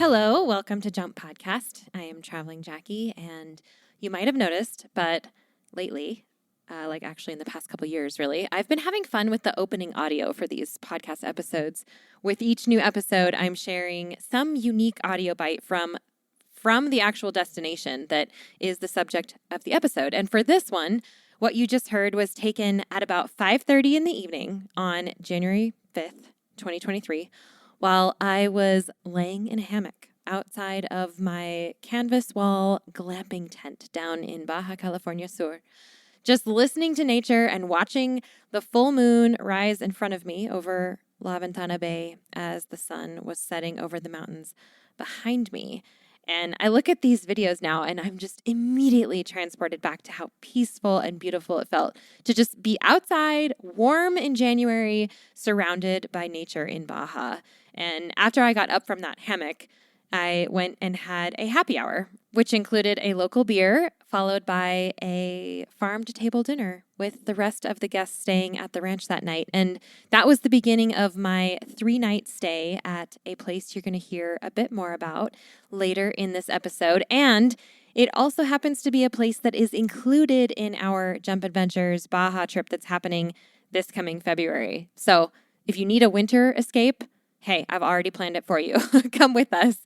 Hello, welcome to Jump Podcast. I am Traveling Jackie, and you might have noticed, but lately, actually in the past couple years, really, I've been having fun with the opening audio for these podcast episodes. With each new episode, I'm sharing some unique audio bite from the actual destination that is the subject of the episode. And for this one, what you just heard was taken at about 5:30 in the evening on January 5th, 2023. While I was laying in a hammock outside of my canvas wall glamping tent down in Baja California Sur, just listening to nature and watching the full moon rise in front of me over La Ventana Bay as the sun was setting over the mountains behind me. And I look at these videos now and I'm just immediately transported back to how peaceful and beautiful it felt to just be outside, warm in January, surrounded by nature in Baja. And after I got up from that hammock, I went and had a happy hour, which included a local beer, followed by a farm-to-table dinner with the rest of the guests staying at the ranch that night. And that was the beginning of my 3-night stay at a place you're going to hear a bit more about later in this episode. And it also happens to be a place that is included in our Jump Adventures Baja trip that's happening this coming February. So if you need a winter escape, hey, I've already planned it for you. Come with us.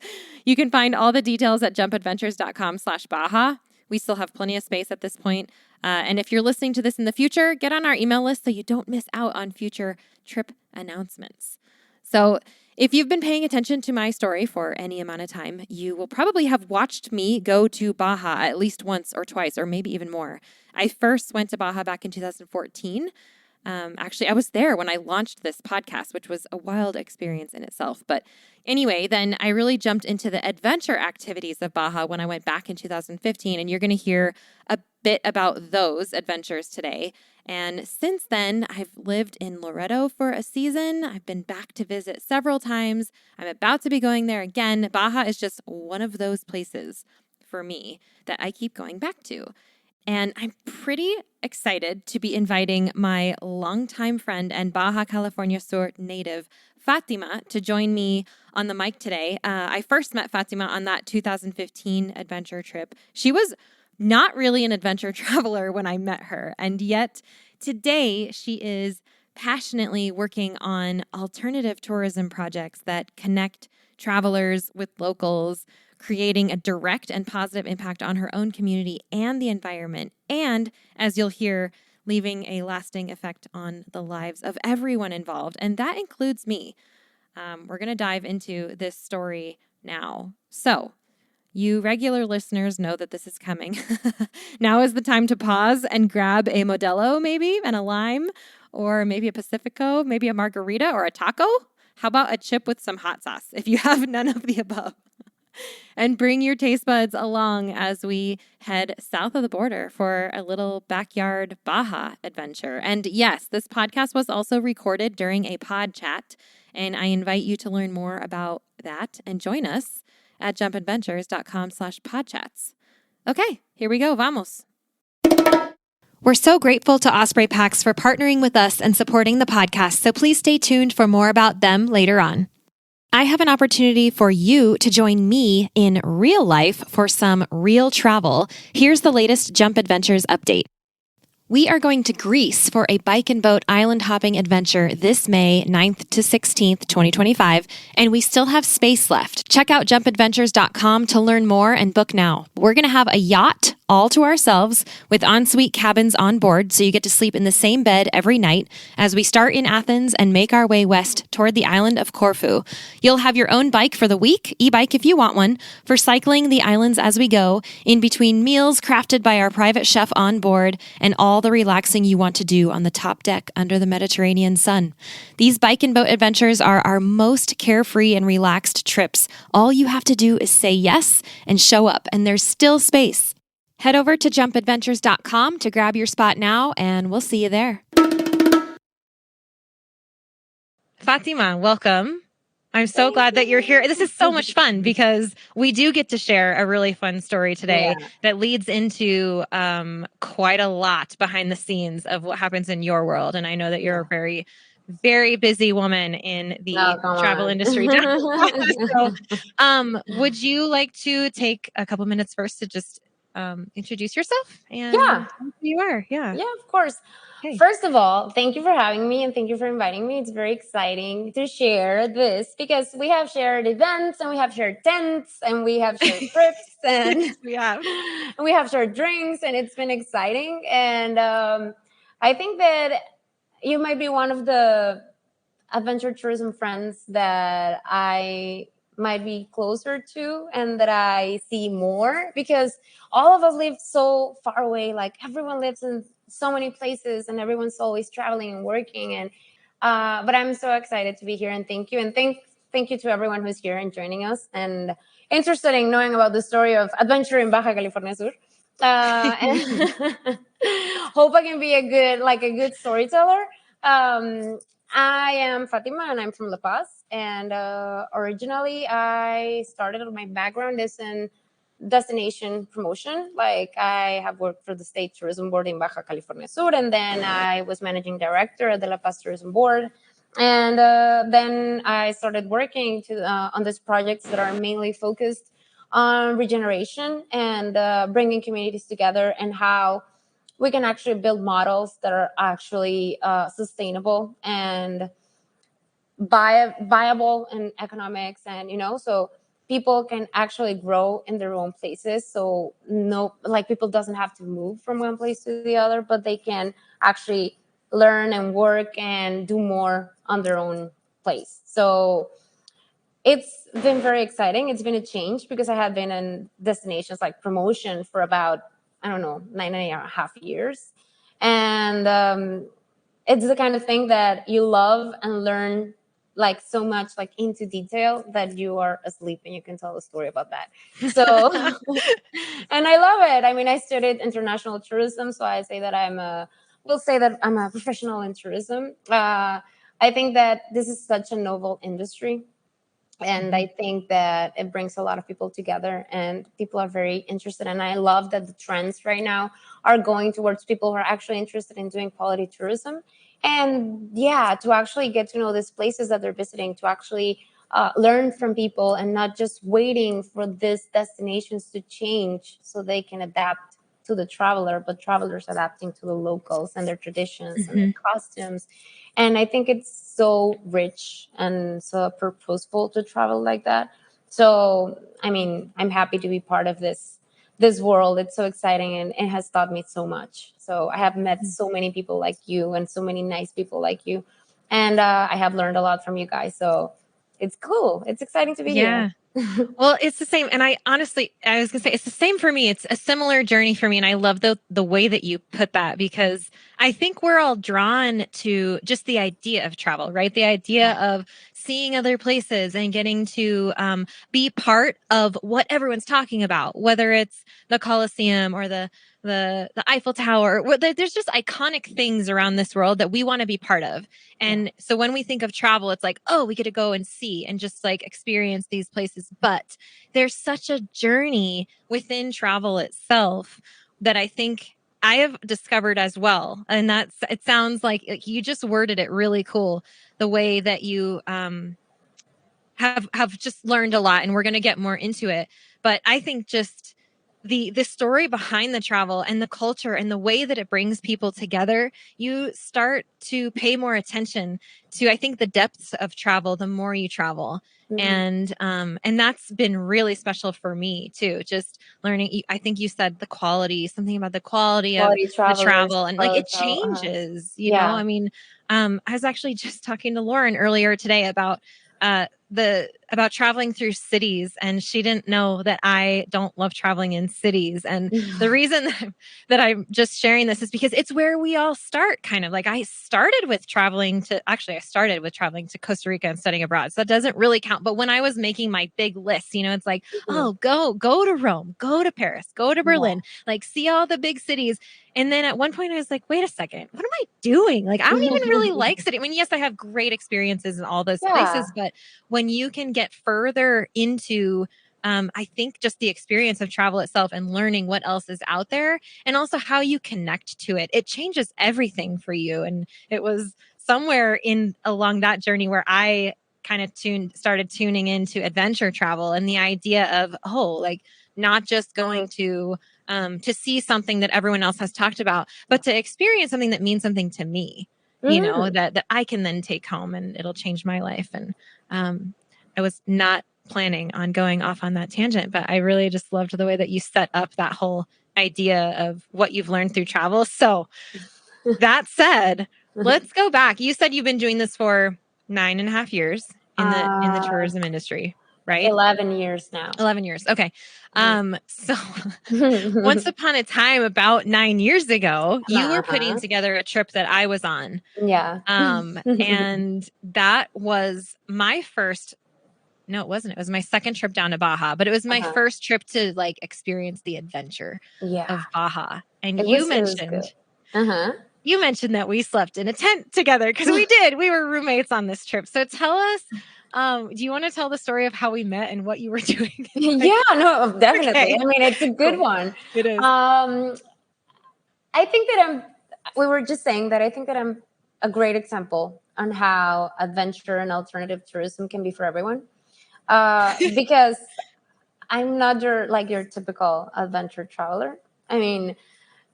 You can find all the details at jumpadventures.com/Baja. We still have plenty of space at this point. And if you're listening to this in the future, get on our email list so you don't miss out on future trip announcements. So if you've been paying attention to my story for any amount of time, you will probably have watched me go to Baja at least once or twice, or maybe even more. I first went to Baja back in 2014. Actually, I was there when I launched this podcast, which was a wild experience in itself. But anyway, then I really jumped into the adventure activities of Baja when I went back in 2015, and you're going to hear a bit about those adventures today. And since then, I've lived in Loreto for a season. I've been back to visit several times. I'm about to be going there again. Baja is just one of those places for me that I keep going back to. And I'm pretty excited to be inviting my longtime friend and Baja California Sur native, Fátima, to join me on the mic today. I first met Fátima on that 2015 adventure trip. She was not really an adventure traveler when I met her, and yet today she is passionately working on alternative tourism projects that connect travelers with locals, creating a direct and positive impact on her own community and the environment. And as you'll hear, leaving a lasting effect on the lives of everyone involved. And that includes me. We're going to dive into this story now. So you regular listeners know that this is coming. Now is the time to pause and grab a Modelo maybe and a lime, or maybe a Pacifico, maybe a margarita or a taco. How about a chip with some hot sauce if you have none of the above? And bring your taste buds along as we head south of the border for a little backyard Baja adventure. And yes, this podcast was also recorded during a pod chat, and I invite you to learn more about that and join us at jumpadventures.com/podchats. Okay, here we go. Vamos. We're so grateful to Osprey Packs for partnering with us and supporting the podcast, so please stay tuned for more about them later on. I have an opportunity for you to join me in real life for some real travel. Here's the latest Jump Adventures update. We are going to Greece for a bike and boat island hopping adventure this May 9th to 16th, 2025, and we still have space left. Check out jumpadventures.com to learn more and book now. We're going to have a yacht all to ourselves with ensuite cabins on board, so you get to sleep in the same bed every night as we start in Athens and make our way west toward the island of Corfu. You'll have your own bike for the week, e-bike if you want one, for cycling the islands as we go, in between meals crafted by our private chef on board, and all the relaxing you want to do on the top deck under the Mediterranean sun. These bike and boat adventures are our most carefree and relaxed trips. All you have to do is say yes and show up, and there's still space. Head over to jumpadventures.com to grab your spot now, and we'll see you there. Fátima, welcome. I'm so glad that you're here. This is so much fun because we do get to share a really fun story today that leads into quite a lot behind the scenes of what happens in your world. And I know that you're a very very busy woman in the No, come travel on. industry. So, would you like to take a couple minutes first to just introduce yourself and Yeah. who you are? Yeah. Yeah, of course. Okay. First of all, thank you for having me and thank you for inviting me. It's very exciting to share this because we have shared events and we have shared tents and we have shared trips and, Yes, we have. and we have shared drinks and it's been exciting. And I think that you might be one of the adventure tourism friends that I might be closer to and that I see more because all of us live so far away. Like everyone lives in so many places and everyone's always traveling and working. And but I'm so excited to be here and thank you and thank you to everyone who's here and joining us and interested in knowing about the story of adventure in Baja California Sur. And hope I can be a good storyteller. Um, I am Fatima and I'm from La Paz. And originally, I started my background is in destination promotion. Like, I have worked for the State Tourism Board in Baja California Sur, and then I was managing director at the La Paz Tourism Board. And then I started working on these projects that are mainly focused on regeneration and bringing communities together and how we can actually build models that are actually sustainable and viable in economics and so people can actually grow in their own places, so no, like, people doesn't have to move from one place to the other, but they can actually learn and work and do more on their own place. So it's been very exciting. It's been a change because I have been in destinations like promotion for about, I don't know, 9.5 years. And it's the kind of thing that you love and learn like so much, like into detail, that you are asleep and you can tell a story about that. So, and I love it. I mean, I studied international tourism, so I say that we'll say that I'm a professional in tourism. I think that this is such a novel industry, and I think that it brings a lot of people together and people are very interested. And I love that the trends right now are going towards people who are actually interested in doing quality tourism, and yeah, to actually get to know these places that they're visiting, to actually learn from people and not just waiting for these destinations to change so they can adapt to the traveler, but travelers adapting to the locals and their traditions and their costumes. And I think it's so rich and so purposeful to travel like that. So I mean, I'm happy to be part of this world. It's so exciting and it has taught me so much. So I have met so many people like you and so many nice people like you, and I have learned a lot from you guys. So it's cool. It's exciting to be here. Yeah. Well, it's the same. And I honestly, I was gonna say it's the same for me. It's a similar journey for me. And I love the way that you put that, because I think we're all drawn to just the idea of travel, right? The idea of seeing other places and getting to be part of what everyone's talking about, whether it's the Colosseum or the Eiffel Tower. There's just iconic things around this world that we want to be part of. And so when we think of travel, it's like, oh, we get to go and see and just like experience these places. But there's such a journey within travel itself that I think I have discovered as well. And it sounds like you just worded it really cool, the way that you have just learned a lot, and we're going to get more into it. But I think just the story behind the travel and the culture and the way that it brings people together, you start to pay more attention to, I think, the depths of travel the more you travel. And that's been really special for me too, just learning. I think you said the quality, something about the quality of Quality the travelers, travel, and like quality it travel. changes, Yeah. I mean, I was actually just talking to Lauren earlier today about about traveling through cities, and she didn't know that I don't love traveling in cities. And the reason that I'm just sharing this is because it's where we all start. Kind of like I started with traveling to Costa Rica and studying abroad, so that doesn't really count. But when I was making my big list, it's like, oh, go to Rome, go to Paris, go to Berlin, like see all the big cities. And then at one point I was like, wait a second, what am I doing? Like, I don't even really like city. I mean, yes, I have great experiences in all those Yeah. places, but when you can get further into, I think, just the experience of travel itself and learning what else is out there and also how you connect to it, it changes everything for you. And it was somewhere along that journey where I kind of started tuning into adventure travel and the idea of, like not just going to see something that everyone else has talked about, but to experience something that means something to me, that I can then take home and it'll change my life. And I was not planning on going off on that tangent, but I really just loved the way that you set up that whole idea of what you've learned through travel. So that said, let's go back. You said you've been doing this for 9.5 years in the tourism industry, right? 11 years now. 11 years. Okay. So once upon a time, about 9 years ago, you were putting together a trip that I was on. Yeah. And that was my first. No, it wasn't. It was my second trip down to Baja, but it was my first trip to like experience the adventure of Baja. And you mentioned that we slept in a tent together because we did. We were roommates on this trip. So tell us, do you want to tell the story of how we met and what you were doing? Yeah, no, definitely. Okay. I mean, it's a good one. It is. I think that we were just saying that I think that I'm a great example on how adventure and alternative tourism can be for everyone. Because I'm not your typical adventure traveler. I mean,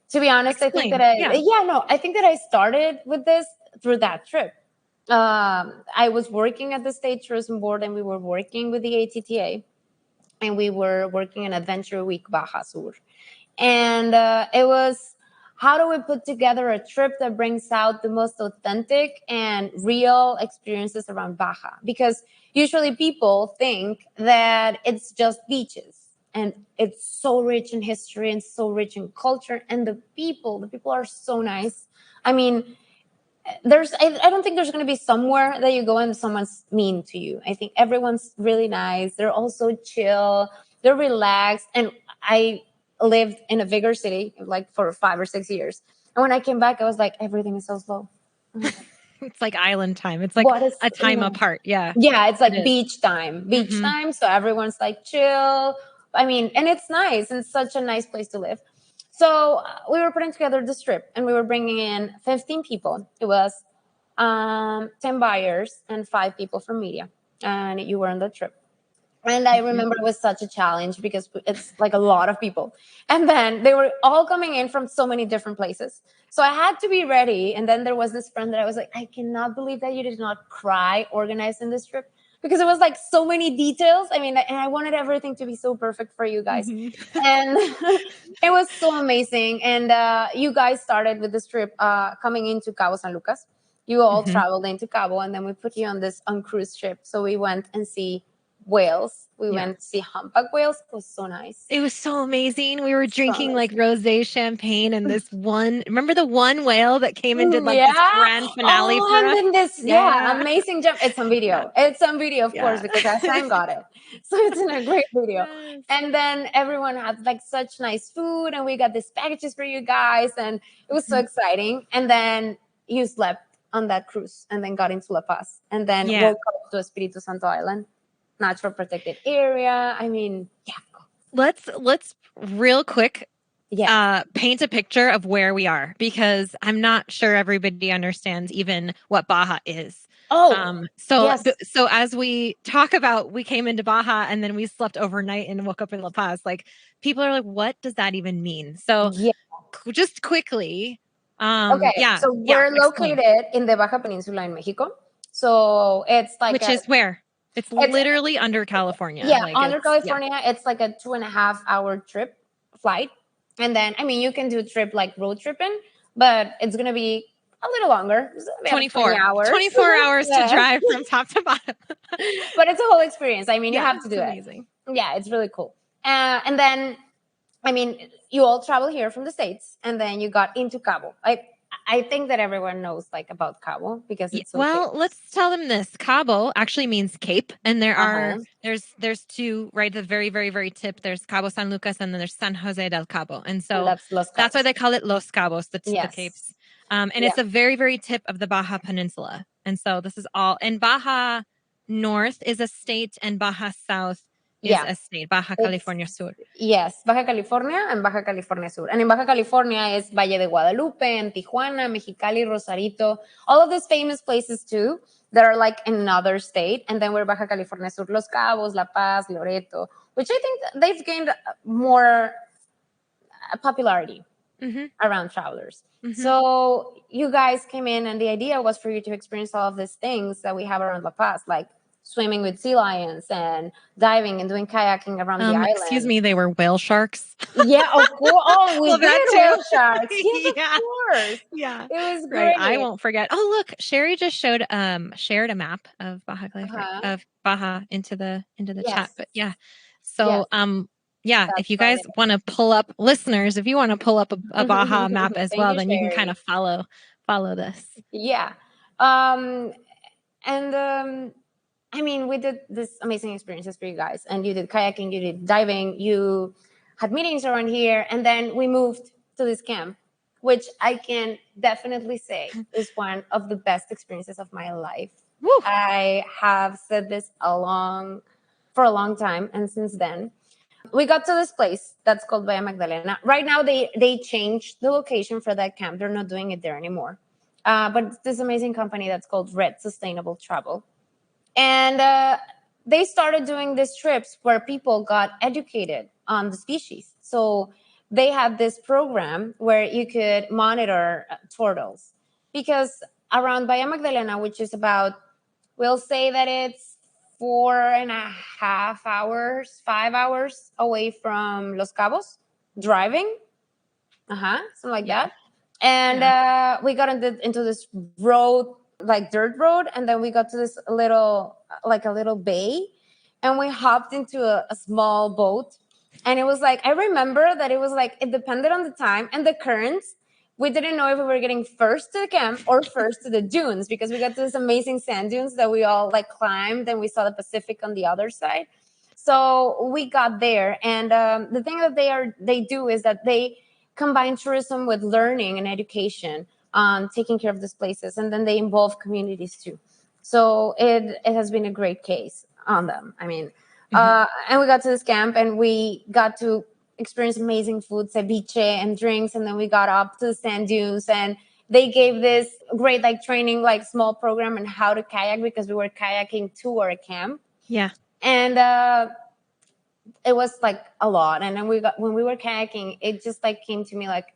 to be honest, I think that I think that I started with this through that trip. I was working at the State Tourism Board and we were working with the ATTA and we were working in Adventure Week Baja Sur. And it was, how do we put together a trip that brings out the most authentic and real experiences around Baja? Because usually people think that it's just beaches and it's so rich in history and so rich in culture. And the people are so nice. I mean, I don't think there's going to be somewhere that you go and someone's mean to you. I think everyone's really nice. They're also chill. They're relaxed. And I lived in a bigger city like for 5 or 6 years. And when I came back, I was like, everything is so slow. It's like island time. It's like a time apart. Yeah. Yeah. It's like beach time. So everyone's like chill. I mean, and it's nice. And it's such a nice place to live. So we were putting together this trip and we were bringing in 15 people. It was 10 buyers and 5 people from media. And you were on the trip. And I remember it was such a challenge because it's like a lot of people. And then they were all coming in from so many different places. So I had to be ready. And then there was this friend that I was like, I cannot believe that you did not cry organizing this trip. Because it was like so many details. I mean, and I wanted everything to be so perfect for you guys. And it was so amazing. And you guys started with this trip coming into Cabo San Lucas. You all traveled into Cabo and then we put you on this cruise ship. So we went and see whales. We went to see humpback whales. It was so nice. It was so amazing. We were drinking like rosé champagne and this one, remember the one whale that came into like this grand finale for us? And then this, amazing jump. It's on video. It's on video, of course, because Hassan got it. So it's in a great video. Yes. And then everyone had like such nice food and we got these packages for you guys and it was so exciting. And then you slept on that cruise and then got into La Paz and then woke up to Espiritu Santo Island. Natural protected area. I mean, let's real quick paint a picture of where we are because I'm not sure everybody understands even what Baja is. So as we talk about, we came into Baja and then we slept overnight and woke up in La Paz. Like people are like, what does that even mean? So just quickly. So we're located in the Baja Peninsula in Mexico. So it's like which is where? It's literally under California. Yeah, like under California. It's like a 2.5-hour flight. And then, I mean, you can do a trip like road tripping, but it's going to be a little longer. 24 hours. 24 hours to drive from top to bottom. But it's a whole experience. I mean, you have to do amazing. It. Yeah, it's really cool. And then, I mean, you all travel here from the States and then you got into Cabo. I think that everyone knows like about Cabo because it's so famous. Let's tell them this. Cabo actually means Cape, and there are there's 2 right at the very, very, very tip. There's Cabo San Lucas, and then there's San Jose del Cabo, and so that's why they call it Los Cabos, the Capes. And it's a very, very tip of the Baja Peninsula, and so this is all. And Baja North is a state, and Baja South is Yeah. a state, Baja It's, California Sur. yes, Baja California and Baja California Sur. And in Baja California is Valle de Guadalupe and Tijuana, Mexicali, Rosarito, all of these famous places too that are like in another state. And then we're Baja California Sur, Los Cabos, La Paz, Loreto, which I think they've gained more popularity around travelers. So you guys came in, and the idea was for you to experience all of these things that we have around La Paz, like swimming with sea lions and diving and doing kayaking around the island. Excuse me, they were whale sharks. Yeah, of course. Oh, we Well, that did too. whale sharks. Yes, Yeah. of course. Yeah. It was Right. great. I won't forget. Oh, look, Sherry just shared a map of Baja California of Baja into the chat. But yeah. So yeah, That's if you guys funny. want to pull up, listeners, if you want to pull up a Baja map as Thank well, you, then you can kind Sherry. of follow this. Yeah. And I mean, we did this amazing experiences for you guys, and you did kayaking, you did diving, you had meetings around here, and then we moved to this camp, which I can definitely say is one of the best experiences of my life. Woo. I have said this for a long time, and since then, we got to this place that's called Bahia Magdalena. Right now, they changed the location for that camp. They're not doing it there anymore. But it's this amazing company that's called Red Sustainable Travel. And they started doing these trips where people got educated on the species. So they had this program where you could monitor turtles. Because around Bahia Magdalena, which is about, we'll say that it's 4.5 hours, 5 hours away from Los Cabos, driving, something like that. And we got into this road, like dirt road, and then we got to this little, like a little bay, and we hopped into a small boat. And it was like, I remember that it was like, it depended on the time and the currents. We didn't know if we were getting first to the camp or first to the dunes, because we got to this amazing sand dunes that we all like climbed, and we saw the Pacific on the other side. So we got there, and the thing that they do is that they combine tourism with learning and education on taking care of these places, and then they involve communities too. So it has been a great case on them. I mean, and we got to this camp, and we got to experience amazing food, ceviche and drinks, and then we got up to the sand dunes, and they gave this great like training, like small program on how to kayak, because we were kayaking to our camp. Yeah. And it was like a lot. And then when we were kayaking, it just like came to me like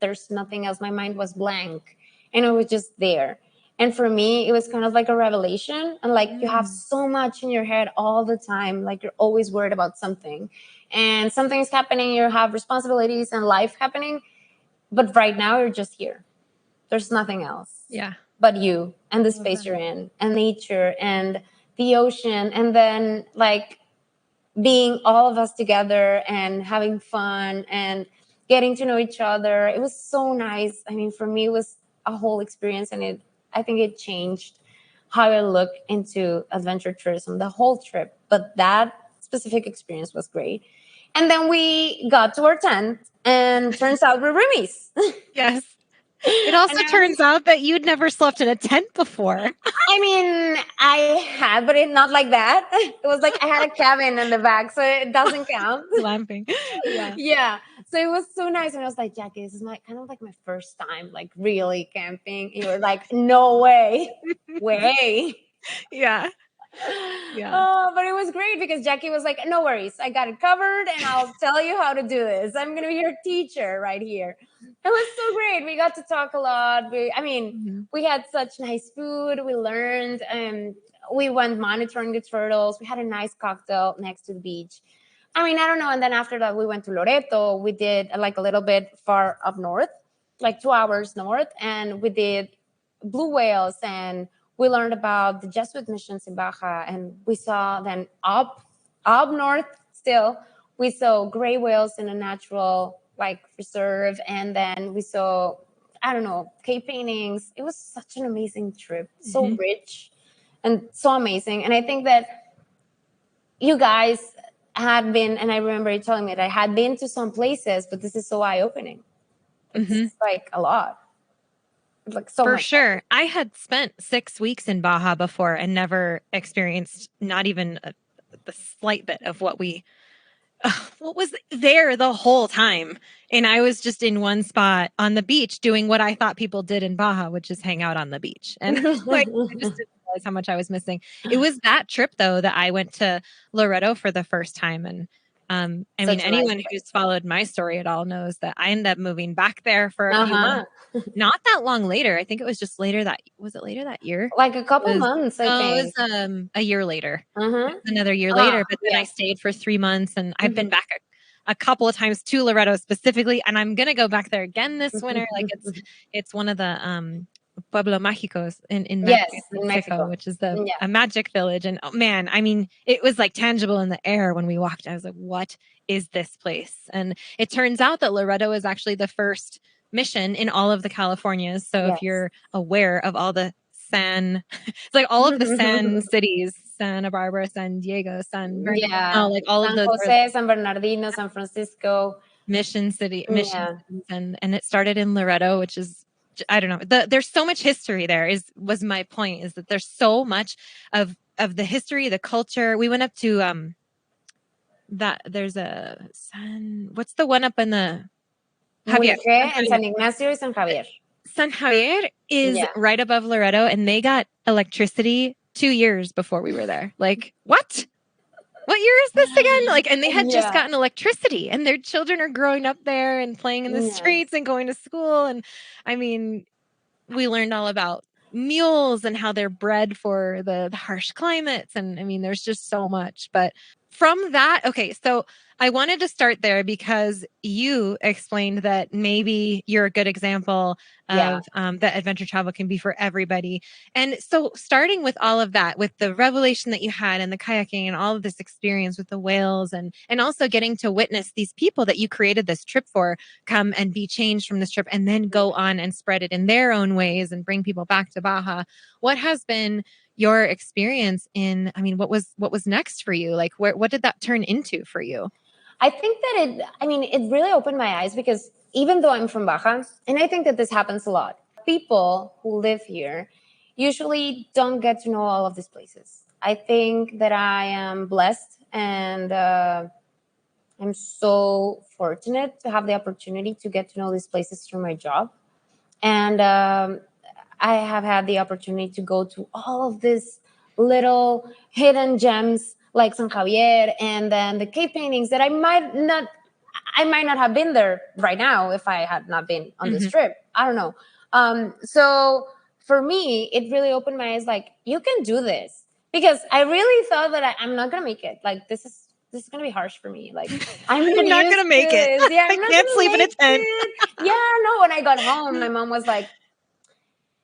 there's nothing else. My mind was blank, and it was just there. And for me, it was kind of like a revelation. And like you have so much in your head all the time, like you're always worried about something, and something's happening. You have responsibilities and life happening, but right now you're just here. There's nothing else. Yeah. But you and the space you're in, and nature and the ocean, and then like being all of us together and having fun and getting to know each other. It was so nice. I mean, for me, it was a whole experience, and I think it changed how I look into adventure tourism, the whole trip. But that specific experience was great. And then we got to our tent, and turns out we're roomies. Yes. It also turns out that you'd never slept in a tent before. I mean, I had, but not like that. It was like I had a cabin in the back, so it doesn't count. Glamping. Yeah. Yeah. So it was so nice. And I was like, Jackie, this is kind of like my first time, like really camping. And you were like, no way. Way. Yeah. Yeah. Oh, but it was great because Jackie was like, no worries. I got it covered, and I'll tell you how to do this. I'm going to be your teacher right here. It was so great. We got to talk a lot. We had such nice food. We learned, and we went monitoring the turtles. We had a nice cocktail next to the beach. I mean, I don't know. And then after that, we went to Loreto. We did like a little bit far up north, like 2 hours north, and we did blue whales, and we learned about the Jesuit missions in Baja, and we saw then up north still, we saw gray whales in a natural like reserve, and then we saw, I don't know, cave paintings. It was such an amazing trip, so rich and so amazing. And I think that you guys had been, and I remember you telling me that I had been to some places, but this is so eye-opening. It's like a lot. Like so For much sure. I had spent 6 weeks in Baja before and never experienced not even the slight bit of what was there the whole time. And I was just in one spot on the beach doing what I thought people did in Baja, which is hang out on the beach. And I just didn't realize how much I was missing. It was that trip though that I went to Loreto for the first time. And I mean, anyone who's followed my story at all knows that I ended up moving back there for a few months. Not that long later. I think it was just later was it later that year? Like a couple months, I think. It was a year later. Another year later, but then I stayed for 3 months, and I've been back a couple of times to Loreto specifically, and I'm gonna go back there again this winter. Like it's one of the Pueblo Mágicos in Mexico, which is a magic village. And oh man, I mean, it was like tangible in the air when we walked. I was like, what is this place? And it turns out that Loreto is actually the first mission in all of the Californias. So if you're aware of all the it's like all of the San cities, Santa Barbara, San Diego, San Bernardino, like all San of those Jose, San Bernardino, San Francisco, mission cities, and it started in Loreto, which is, I don't know. There's so much history there. Was my point, is that there's so much of the history, the culture. We went up to that there's a what's the one up in the Javier and San Ignacio y San Javier. San Javier is right above Loreto, and they got electricity 2 years before we were there. Like, what? What year is this again? Like, and they had just gotten electricity, and their children are growing up there and playing in the streets and going to school. And I mean, we learned all about mules and how they're bred for the harsh climates. And I mean, there's just so much. But from that, okay, so I wanted to start there because you explained that maybe you're a good example of that adventure travel can be for everybody. And so starting with all of that, with the revelation that you had and the kayaking and all of this experience with the whales, and also getting to witness these people that you created this trip for come and be changed from this trip and then go on and spread it in their own ways and bring people back to Baja. What has been your experience in, I mean, what was next for you? Like, what did that turn into for you? I think that it really opened my eyes, because even though I'm from Baja, and I think that this happens a lot, people who live here usually don't get to know all of these places. I think that I am blessed, and I'm so fortunate to have the opportunity to get to know these places through my job. And I have had the opportunity to go to all of these little hidden gems like San Javier, and then the cave paintings that I might not have been there right now if I had not been on this trip. I don't know. So for me, it really opened my eyes, like, you can do this, because I really thought that I'm not going to make it. Like, this is going to be harsh for me. Like, I'm not going to make it. Yeah, I can't sleep in a tent. No, when I got home, my mom was like,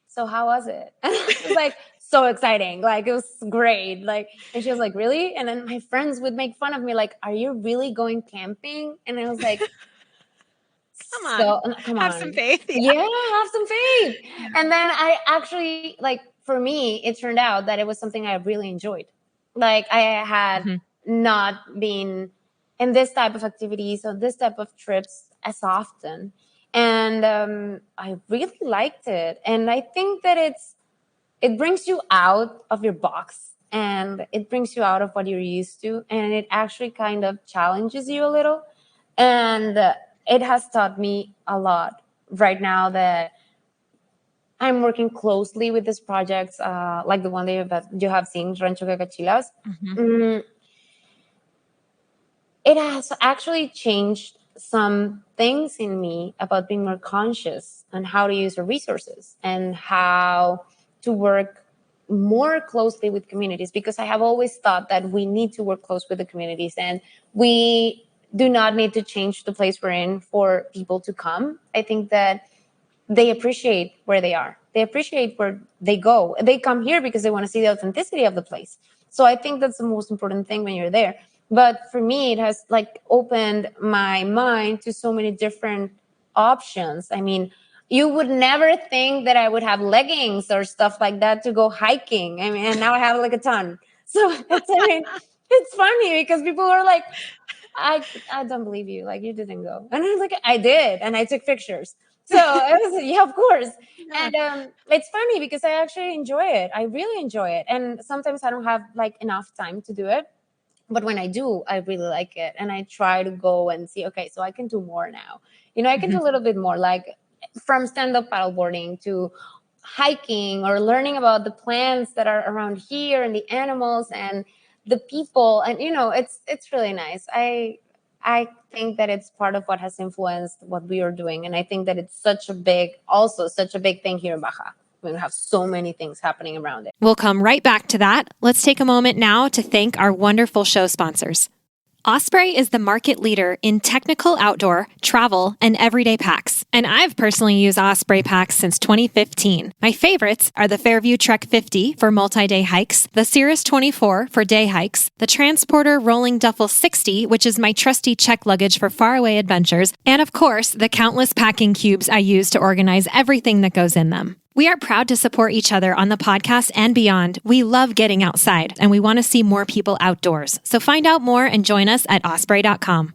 so how was it? And I was like, so exciting. Like, it was great. Like, and she was like, really? And then my friends would make fun of me, like, are you really going camping? And I was like, come on. Have some faith. Yeah, have some faith. Yeah. And then I actually, like, for me, it turned out that it was something I really enjoyed. Like, I had not been in this type of activities or this type of trips as often. And I really liked it. And I think that it brings you out of your box, and it brings you out of what you're used to. And it actually kind of challenges you a little. And it has taught me a lot right now that I'm working closely with these projects, like the one that you have seen, Rancho Cacachilas. It has actually changed some things in me about being more conscious on how to use the resources and how to work more closely with communities, because I have always thought that we need to work close with the communities, and we do not need to change the place we're in for people to come. I think that they appreciate where they are. They appreciate where they go. They come here because they want to see the authenticity of the place. So I think that's the most important thing when you're there. But for me, it has like opened my mind to so many different options. I mean, you would never think that I would have leggings or stuff like that to go hiking. I mean, and now I have like a ton. So it's funny because people are like, I don't believe you. Like, you didn't go. And I was like, I did. And I took pictures. So it was, yeah, of course. Yeah. And it's funny because I actually enjoy it. I really enjoy it. And sometimes I don't have like enough time to do it. But when I do, I really like it. And I try to go and see, okay, so I can do more now. I can do a little bit more, like from stand-up paddleboarding to hiking or learning about the plants that are around here and the animals and the people. And it's really nice. I think that it's part of what has influenced what we are doing. And I think that it's such a big thing here in Baja. We have so many things happening around it. We'll come right back to that. Let's take a moment now to thank our wonderful show sponsors. Osprey is the market leader in technical outdoor, travel, and everyday packs. And I've personally used Osprey packs since 2015. My favorites are the Fairview Trek 50 for multi-day hikes, the Cirrus 24 for day hikes, the Transporter Rolling Duffel 60, which is my trusty check luggage for faraway adventures, and of course, the countless packing cubes I use to organize everything that goes in them. We are proud to support each other on the podcast and beyond. We love getting outside, and we want to see more people outdoors. So find out more and join us at osprey.com.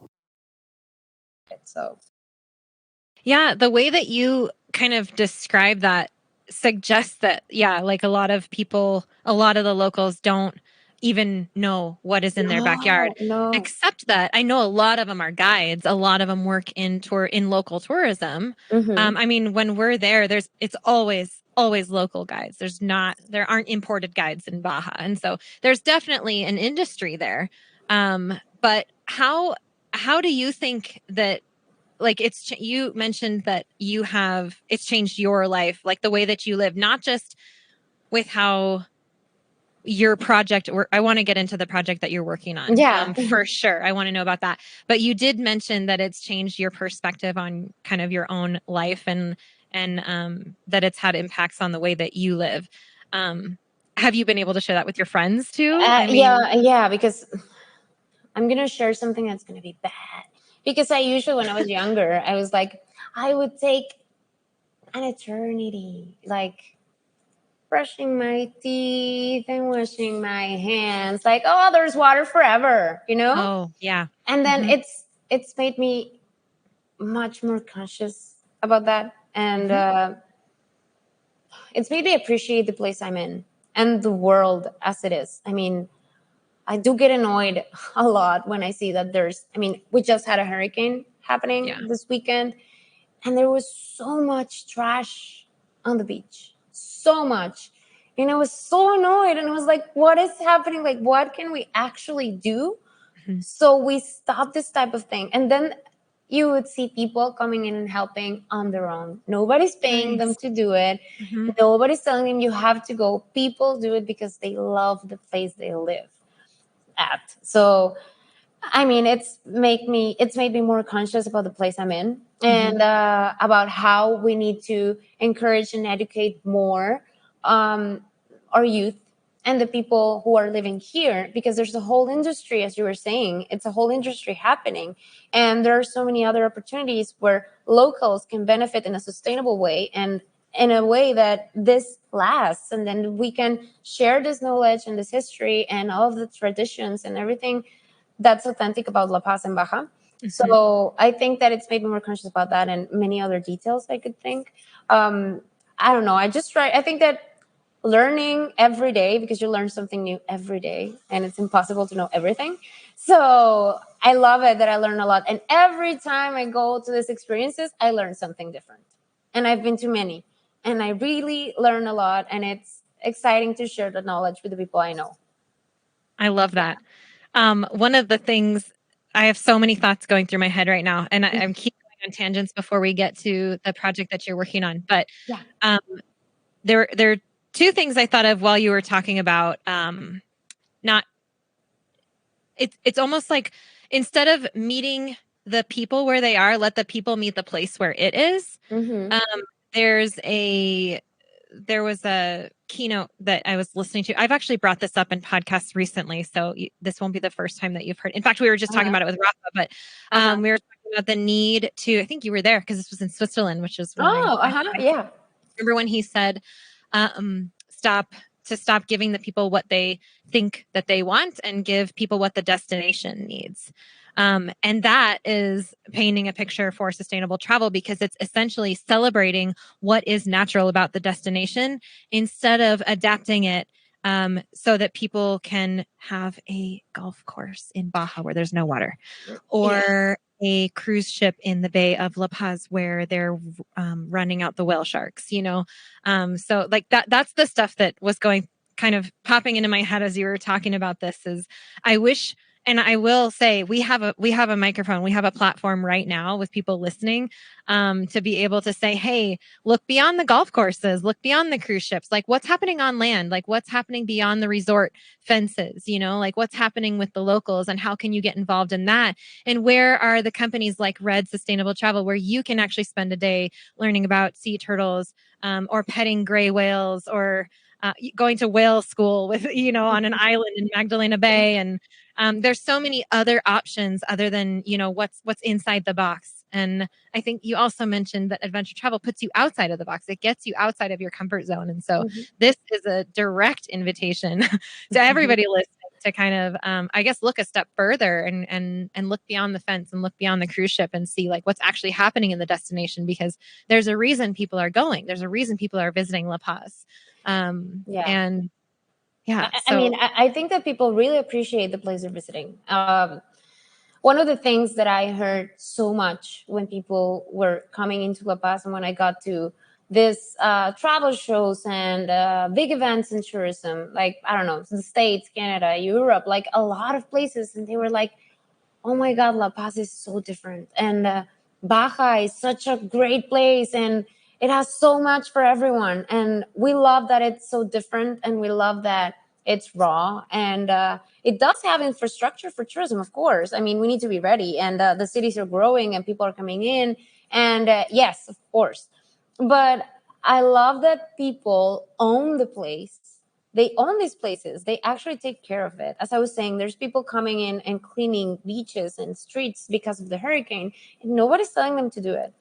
So, yeah, the way that you kind of describe that suggests that, like a lot of people, a lot of the locals don't even know what is in their backyard. No. Except that I know a lot of them are guides. A lot of them work in local tourism. Mm-hmm. I mean, when we're there, it's always local guides. There aren't imported guides in Baja. And so there's definitely an industry there. But how do you think that, like, you mentioned that it's changed your life, like the way that you live, not just with how your project, or I want to get into the project that you're working on. Yeah. For sure. I want to know about that. But you did mention that it's changed your perspective on kind of your own life and that it's had impacts on the way that you live. Have you been able to share that with your friends too? Yeah, because I'm going to share something that's going to be bad. Because I usually, when I was younger, I was like, I would take an eternity, like brushing my teeth and washing my hands, like, oh, there's water forever, Oh, yeah. And then it's made me much more conscious about that. And it's made me appreciate the place I'm in and the world as it is. I mean, I do get annoyed a lot when I see that we just had a hurricane happening this weekend, and there was so much trash on the beach. So much. And I was so annoyed, and I was like, what is happening? Like, what can we actually do? So we stop this type of thing. And then you would see people coming in and helping on their own. Nobody's paying them to do it. Nobody's telling them you have to go. People do it because they love the place they live at. So, I mean, it's made me more conscious about the place I'm in and about how we need to encourage and educate more our youth and the people who are living here, because there's a whole industry, as you were saying, it's a whole industry happening. And there are so many other opportunities where locals can benefit in a sustainable way and in a way that this lasts. And then we can share this knowledge and this history and all of the traditions and everything that's authentic about La Paz and Baja. So I think that it's made me more conscious about that and many other details I could think. I don't know. I think that learning every day, because you learn something new every day and it's impossible to know everything. So I love it that I learn a lot. And every time I go to these experiences, I learn something different. And I've been to many and I really learn a lot. And it's exciting to share the knowledge with the people I know. I love that. One of the things, I have so many thoughts going through my head right now, and I'm keep going on tangents before we get to the project that you're working on. But there are two things I thought of while you were talking about. It's almost like, instead of meeting the people where they are, let the people meet the place where it is. There was a keynote that I was listening to. I've actually brought this up in podcasts recently, so this won't be the first time that you've heard. In fact, we were just talking about it with Rafa, but we were talking about the need to, I think you were there because this was in Switzerland, which is Yeah. Remember when he said, stop giving the people what they think that they want and give people what the destination needs. And that is painting a picture for sustainable travel, because it's essentially celebrating what is natural about the destination instead of adapting it so that people can have a golf course in Baja where there's no water, or a cruise ship in the Bay of La Paz where they're running out the whale sharks, you know? So like that's the stuff that was going kind of popping into my head as you were talking about this. Is I wish, and I will say, we have a microphone, we have a platform right now with people listening, to be able to say, hey, look beyond the golf courses, look beyond the cruise ships, like what's happening on land, like what's happening beyond the resort fences, you know, like what's happening with the locals and how can you get involved in that? And where are the companies like Red Sustainable Travel where you can actually spend a day learning about sea turtles, or petting gray whales, or going to whale school with, you know, on an island in Magdalena Bay. And there's so many other options other than, you know, what's inside the box. And I think you also mentioned that adventure travel puts you outside of the box. It gets you outside of your comfort zone. And so this is a direct invitation to everybody listening to kind of, I guess, look a step further and look beyond the fence and look beyond the cruise ship and see like what's actually happening in the destination, because there's a reason people are going. There's a reason people are visiting La Paz. And yeah, I mean, I think that people really appreciate the place they're visiting. One of the things that I heard so much when people were coming into La Paz and when I got to this travel shows and big events in tourism, like, I don't know, the States, Canada, Europe, like a lot of places. And they were like, oh my God, La Paz is so different. And Baja is such a great place. And it has so much for everyone. And we love that it's so different. And we love that it's raw. And it does have infrastructure for tourism, of course. I mean, we need to be ready. And the cities are growing and people are coming in. And yes, of course. But I love that people own the place. They own these places. They actually take care of it. As I was saying, there's people coming in and cleaning beaches and streets because of the hurricane, and nobody's telling them to do it.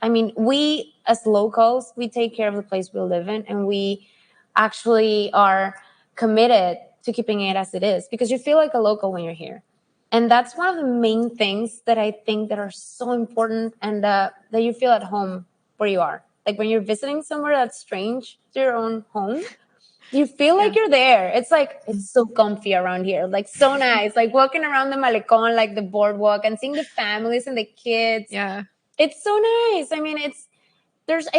I mean, we as locals, we take care of the place we live in, and we actually are committed to keeping it as it is, because you feel like a local when you're here. And that's one of the main things that I think that are so important, and that you feel at home where you are. Like when you're visiting somewhere that's strange to your own home, you feel like you're there. It's like, it's so comfy around here, like so nice, like walking around the malecon, like the boardwalk, and seeing the families and the kids. Yeah. It's so nice. I mean, I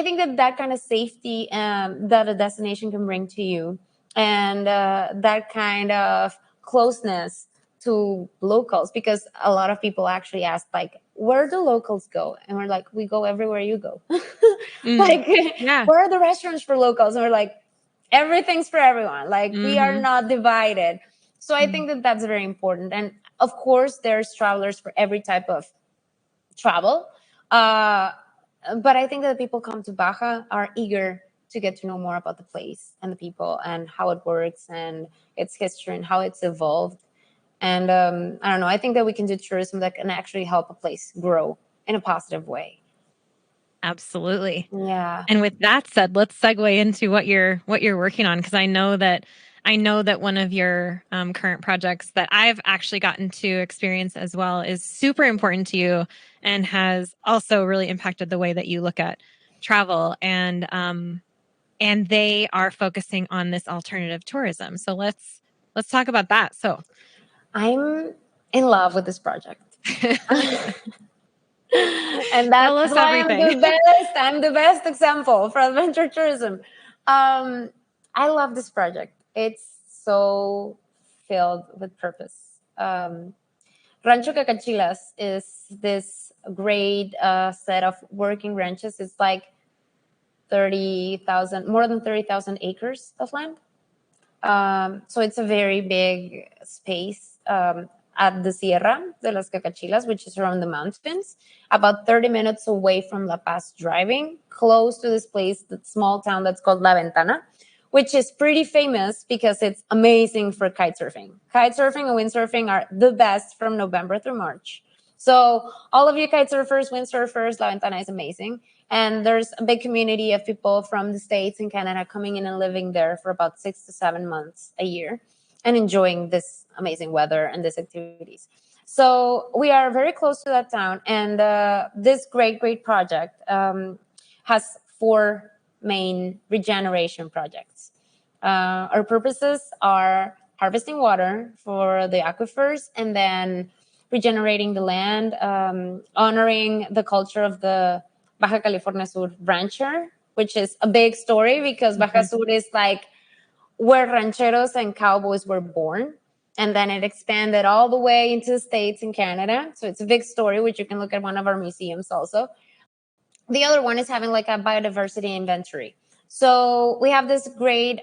think that kind of safety that a destination can bring to you, and that kind of closeness to locals, because a lot of people actually ask, like, where do locals go? And we're like, we go everywhere you go. Like, where are the restaurants for locals? And we're like, everything's for everyone. Like, we are not divided. So I think that that's very important. And of course, there's travelers for every type of travel. But I think that the people come to Baja are eager to get to know more about the place and the people and how it works and its history and how it's evolved. And I don't know, I think that we can do tourism that can actually help a place grow in a positive way. Absolutely. Yeah. And with that said, let's segue into what you're working on, because I know that one of your current projects that I've actually gotten to experience as well is super important to you and has also really impacted the way that you look at travel, and they are focusing on this alternative tourism. So let's talk about that. So I'm in love with this project. And that's why I'm the best example for adventure tourism. I love this project. It's so filled with purpose. Rancho Cacachilas is this great set of working ranches. It's like 30,000, more than 30,000 acres of land. So it's a very big space at the Sierra de las Cacachilas, which is around the mountains, about 30 minutes away from La Paz driving, close to this place, that small town that's called La Ventana, which is pretty famous because it's amazing for kite surfing. Kite surfing and windsurfing are the best from November through March. So all of you kite surfers, windsurfers, La Ventana is amazing. And there's a big community of people from the States and Canada coming in and living there for about 6 to 7 months a year and enjoying this amazing weather and these activities. So we are very close to that town. And this great project has 4 main regeneration projects. Our purposes are harvesting water for the aquifers, and then regenerating the land, honoring the culture of the Baja California Sur rancher, which is a big story because Baja Sur is like where rancheros and cowboys were born. And then it expanded all the way into the States and Canada. So it's a big story, which you can look at one of our museums also. The other one is having like a biodiversity inventory. So we have this great,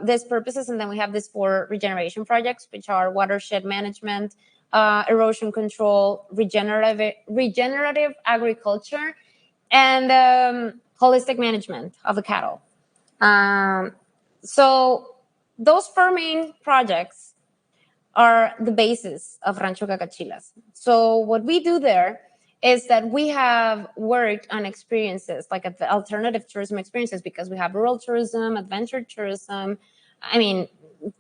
these purposes, and then we have these 4 regeneration projects, which are watershed management, erosion control, regenerative agriculture, and holistic management of the cattle. So those 4 main projects are the basis of Rancho Cacachilas. So what we do there is that we have worked on experiences like alternative tourism experiences, because we have rural tourism, adventure tourism. I mean,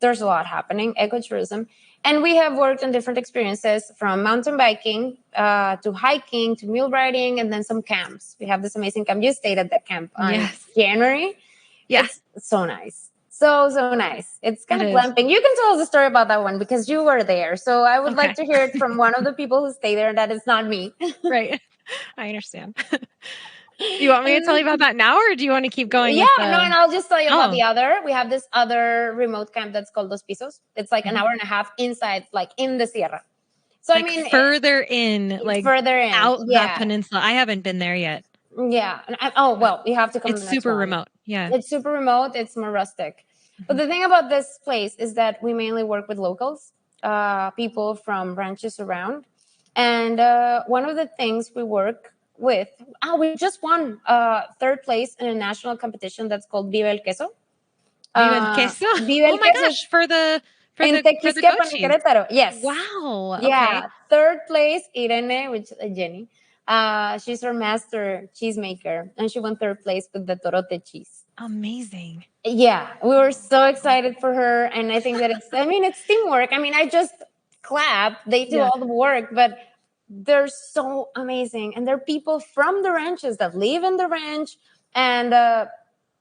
there's a lot happening, ecotourism. And we have worked on different experiences from mountain biking to hiking to mule riding, and then some camps. We have this amazing camp. You stayed at that camp on January. Yeah. It's so nice. So nice. It's kind of glamping. You can tell us a story about that one because you were there. So I would like to hear it from one of the people who stay there. That is not me. Right. I understand. You want me to tell you about that now, or do you want to keep going? Yeah, no, and I'll just tell you about the other. We have this other remote camp that's called Dos Pisos. It's like an hour and a half inside, like in the Sierra. So like, I mean, further in, out that peninsula. I haven't been there yet. Yeah. Well, you have to come. It's super remote. Yeah. It's super remote. It's more rustic. But the thing about this place is that we mainly work with locals, people from ranches around. And one of the things we work with, we just won 3rd place in a national competition that's called Viva el Queso. Viva el Queso? Viva el Queso. Gosh, for the Tequisquiapan, Querétaro. Yes. Wow. Yeah. 3rd place, Irene, which is Jenny. She's our master cheesemaker, and she won 3rd place with the torote cheese. Amazing. Yeah, we were so excited for her, and I think that it's teamwork. I mean, I just clap. They do all the work, but they're so amazing, and they're people from the ranches that live in the ranch. And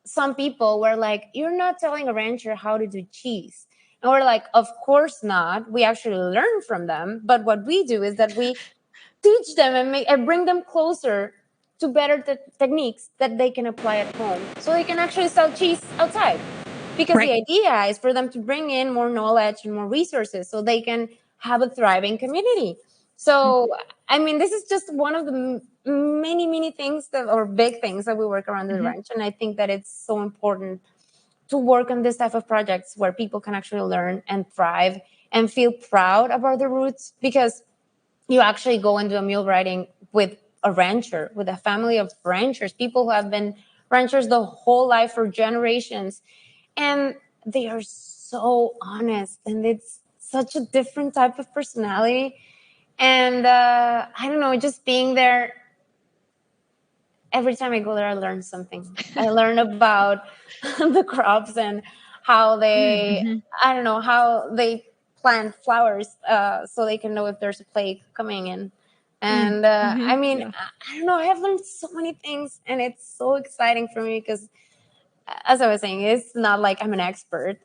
some people were like, "You're not telling a rancher how to do cheese." And we're like, "Of course not. We actually learn from them. But what we do is that we teach them and bring them closer to better techniques that they can apply at home, so they can actually sell cheese outside. Because the idea is for them to bring in more knowledge and more resources so they can have a thriving community. So, I mean, this is just one of the many things or big things that we work around the ranch. And I think that it's so important to work on this type of projects where people can actually learn and thrive and feel proud about their roots, because you actually go and do a mule riding with a rancher, with a family of ranchers, people who have been ranchers the whole life for generations. And they are so honest, and it's such a different type of personality. And I don't know, just being there, every time I go there, I learn something. I learn about the crops and how they, I don't know, how they plant flowers so they can know if there's a plague coming in. And I mean, I don't know, I have learned so many things, and it's so exciting for me because, as I was saying, it's not like I'm an expert.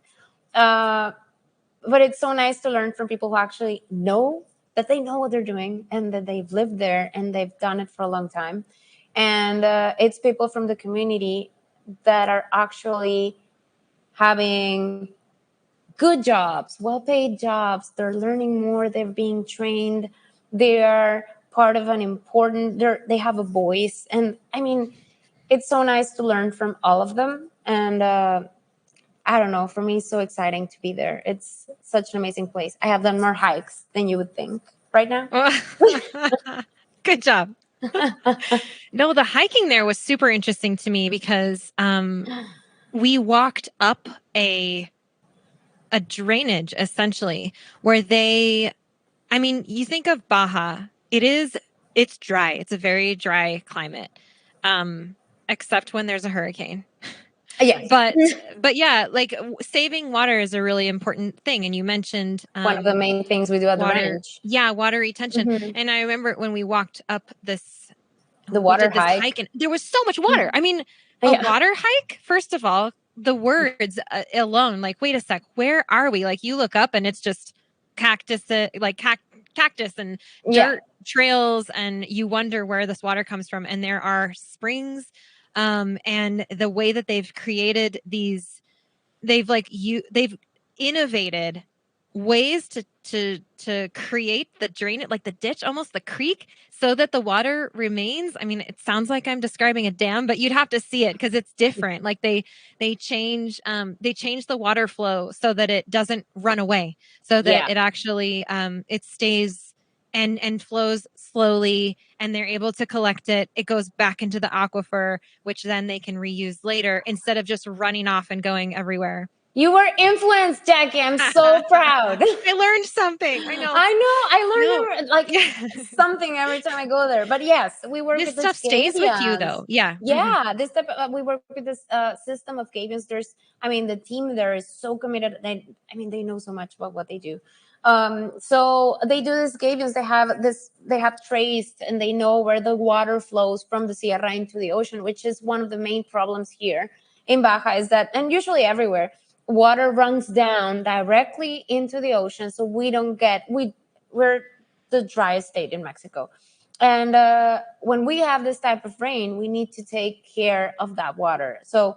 But it's so nice to learn from people who actually know that they know what they're doing, and that they've lived there and they've done it for a long time. And it's people from the community that are actually having good jobs, well-paid jobs. They're learning more. They're being trained. They are part of an important, they have a voice. And I mean, it's so nice to learn from all of them. And I don't know, for me, it's so exciting to be there. It's such an amazing place. I have done more hikes than you would think right now. Good job. No, the hiking there was super interesting to me because we walked up a drainage, essentially, where I mean, you think of Baja, it's dry. It's a very dry climate, except when there's a hurricane. Yes. But yeah, like saving water is a really important thing. And you mentioned one of the main things we do at the ranch. Yeah, water retention. And I remember when we walked up the water hike, and there was so much water. I mean, a water hike, first of all, the words alone, like, wait a sec, where are we? Like, you look up and it's just cactus, cactus and Yeah. dirt trails, and you wonder where this water comes from. And there are springs, and the way that they've created these, they've innovated ways to create the drain, like the ditch, almost the creek, so that the water remains. I mean, it sounds like I'm describing a dam, but you'd have to see it because it's different. Like they change the water flow so that it doesn't run away, so that Yeah. it actually it stays and flows slowly, and they're able to collect it. It goes back into the aquifer, which then they can reuse later instead of just running off and going everywhere. You were influenced, Jackie. I'm so proud. I learned something. I know. I learned like Yeah. something every time I go there. But yes, we work This with the stuff stays with you, Scabians. though. Yeah. Yeah, this type of, we work with this system of Gabians. I mean, the team there is so committed. They know so much about what they do. So they do this Gabians. They have traced, and they know where the water flows from the Sierra into the ocean, which is one of the main problems here in Baja. Is that, and usually everywhere, water runs down directly into the ocean. So we're the driest state in Mexico. And when we have this type of rain, we need to take care of that water. So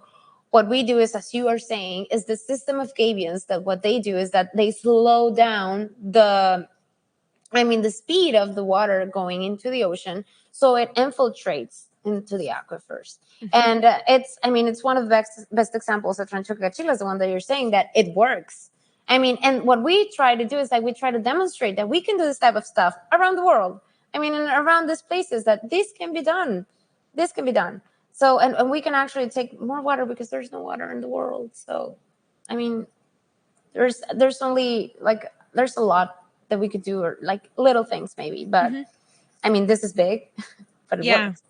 what we do is, as you are saying, is the system of Gabions, that what they do is that they slow down the speed of the water going into the ocean, so it infiltrates into the aquifers. And it's one of the best examples of Rancho Cachila, the one that you're saying, that it works. And what we try to do is that we try to demonstrate that we can do this type of stuff around the world. And around these places, that this can be done. This can be done. So, and we can actually take more water because there's no water in the world. So, I mean, there's only like, there's a lot that we could do, or like little things maybe, but this is big. But it Yeah. works.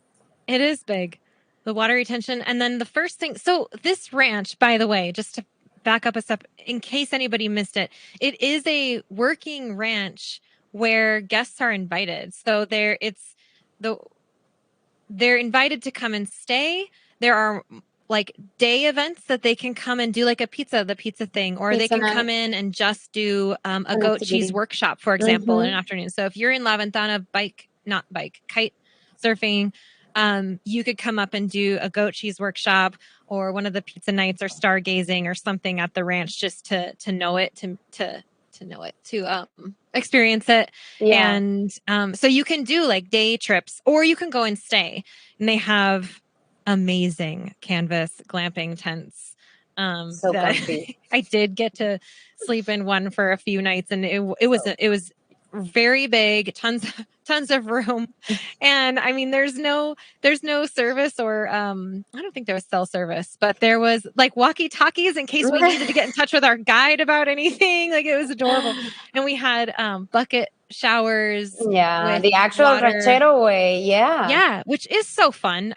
It is big, the water retention. And then the first thing, so this ranch, by the way, just to back up a step, in case anybody missed it, it is a working ranch where guests are invited. So they're invited to come and stay. There are like day events that they can come and do, like the pizza thing, or they Pizza can night, come in and just do a an goat cheese activity. workshop, for example, in an afternoon. So if you're in La Ventana, kite surfing, you could come up and do a goat cheese workshop, or one of the pizza nights, or stargazing, or something at the ranch, just to know it, to experience it. Yeah. And so you can do like day trips, or you can go and stay. And they have amazing canvas glamping tents So that comfy. I did get to sleep in one for a few nights, and it was very big, tons of room. And there's no service, or I don't think there was cell service, but there was like walkie talkies in case we needed to get in touch with our guide about anything. Like, it was adorable. And we had bucket showers Yeah, with the actual water. ranchero way. Yeah. Yeah, which is so fun.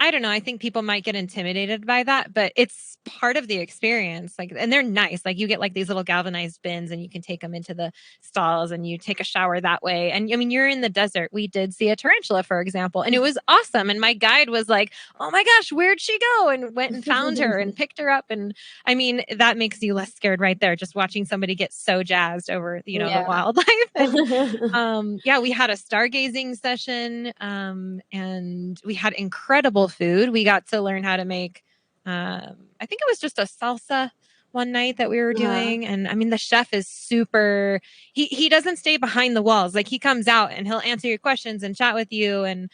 I don't know. I think people might get intimidated by that, but it's part of the experience. Like, and they're nice. Like, you get like these little galvanized bins, and you can take them into the stalls, and you take a shower that way. And you're in the desert. We did see a tarantula, for example, and it was awesome. And my guide was like, "Oh my gosh, where'd she go?" And went and found her and picked her up. And that makes you less scared right there, just watching somebody get so jazzed over, the Yeah. wildlife. And we had a stargazing session, and we had incredible food. We got to learn how to make, I think it was just a salsa one night that we were doing. And the chef is super, he doesn't stay behind the walls. Like, he comes out and he'll answer your questions and chat with you, and